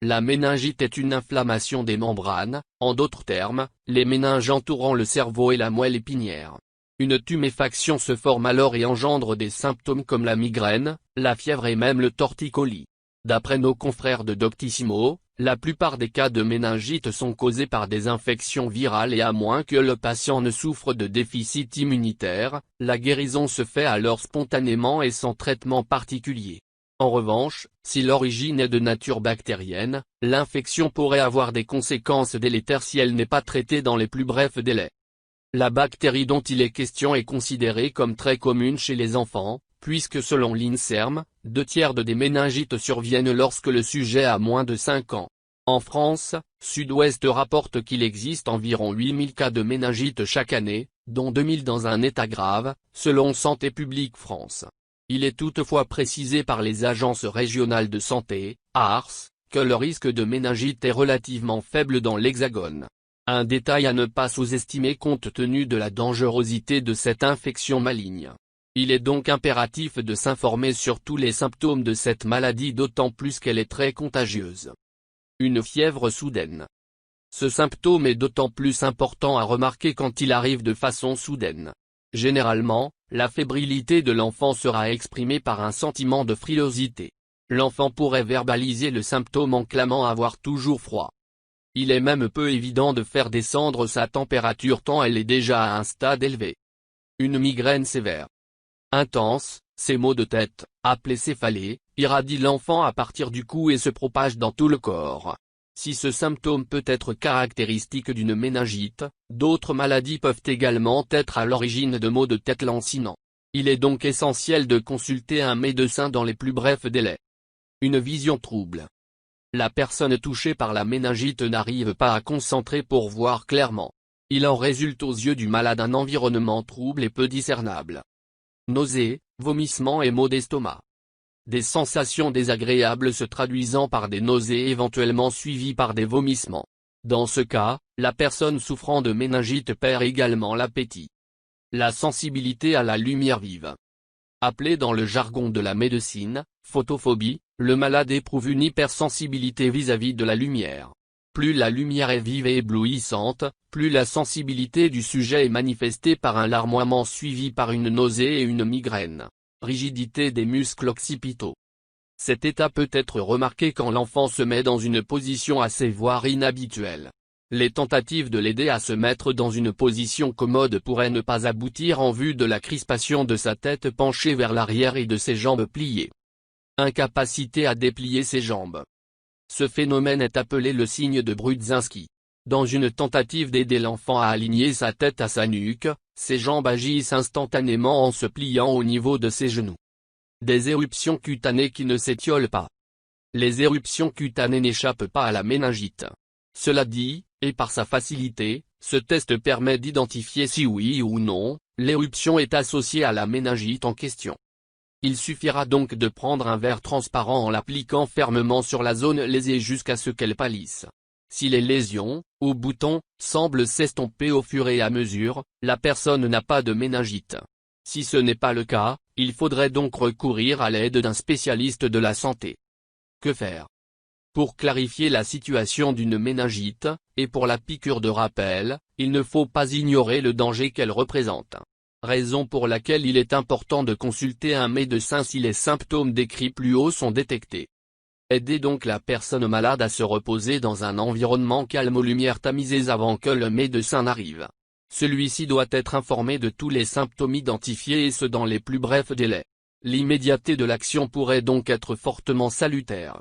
La méningite est une inflammation des membranes, en d'autres termes, les méninges entourant le cerveau et la moelle épinière. Une tuméfaction se forme alors et engendre des symptômes comme la migraine, la fièvre et même le torticolis. D'après nos confrères de Doctissimo, la plupart des cas de méningite sont causés par des infections virales et à moins que le patient ne souffre de déficit immunitaire, la guérison se fait alors spontanément et sans traitement particulier. En revanche, si l'origine est de nature bactérienne, l'infection pourrait avoir des conséquences délétères si elle n'est pas traitée dans les plus brefs délais. La bactérie dont il est question est considérée comme très commune chez les enfants, puisque selon l'INSERM, 2/3 des méningites surviennent lorsque le sujet a moins de 5 ans. En France, Sud-Ouest rapporte qu'il existe environ 8000 cas de méningite chaque année, dont 2000 dans un état grave, selon Santé publique France. Il est toutefois précisé par les agences régionales de santé, ARS, que le risque de méningite est relativement faible dans l'Hexagone. Un détail à ne pas sous-estimer compte tenu de la dangerosité de cette infection maligne. Il est donc impératif de s'informer sur tous les symptômes de cette maladie d'autant plus qu'elle est très contagieuse. Une fièvre soudaine. Ce symptôme est d'autant plus important à remarquer quand il arrive de façon soudaine. Généralement, la fébrilité de l'enfant sera exprimée par un sentiment de frilosité. L'enfant pourrait verbaliser le symptôme en clamant avoir toujours froid. Il est même peu évident de faire descendre sa température tant elle est déjà à un stade élevé. Une migraine sévère. Intense, ces maux de tête, appelés céphalées, irradient l'enfant à partir du cou et se propagent dans tout le corps. Si ce symptôme peut être caractéristique d'une méningite, d'autres maladies peuvent également être à l'origine de maux de tête lancinants. Il est donc essentiel de consulter un médecin dans les plus brefs délais. Une vision trouble. La personne touchée par la méningite n'arrive pas à concentrer pour voir clairement. Il en résulte aux yeux du malade un environnement trouble et peu discernable. Nausées, vomissements et maux d'estomac. Des sensations désagréables se traduisant par des nausées éventuellement suivies par des vomissements. Dans ce cas, la personne souffrant de méningite perd également l'appétit. La sensibilité à la lumière vive. Appelée dans le jargon de la médecine, photophobie, le malade éprouve une hypersensibilité vis-à-vis de la lumière. Plus la lumière est vive et éblouissante, plus la sensibilité du sujet est manifestée par un larmoiement suivi par une nausée et une migraine. Rigidité des muscles occipitaux. Cet état peut être remarqué quand l'enfant se met dans une position assez voire inhabituelle. Les tentatives de l'aider à se mettre dans une position commode pourraient ne pas aboutir en vue de la crispation de sa tête penchée vers l'arrière et de ses jambes pliées. Incapacité à déplier ses jambes. Ce phénomène est appelé le signe de Brudzinski. Dans une tentative d'aider l'enfant à aligner sa tête à sa nuque, ses jambes agissent instantanément en se pliant au niveau de ses genoux. Des éruptions cutanées qui ne s'étiolent pas. Les éruptions cutanées n'échappent pas à la méningite. Cela dit, et par sa facilité, ce test permet d'identifier si oui ou non, l'éruption est associée à la méningite en question. Il suffira donc de prendre un verre transparent en l'appliquant fermement sur la zone lésée jusqu'à ce qu'elle pâlisse. Si les lésions, ou boutons, semblent s'estomper au fur et à mesure, la personne n'a pas de méningite. Si ce n'est pas le cas, il faudrait donc recourir à l'aide d'un spécialiste de la santé. Que faire? Pour clarifier la situation d'une méningite, et pour la piqûre de rappel, il ne faut pas ignorer le danger qu'elle représente. Raison pour laquelle il est important de consulter un médecin si les symptômes décrits plus haut sont détectés. Aidez donc la personne malade à se reposer dans un environnement calme aux lumières tamisées avant que le médecin n'arrive. Celui-ci doit être informé de tous les symptômes identifiés et ce dans les plus brefs délais. L'immédiateté de l'action pourrait donc être fortement salutaire.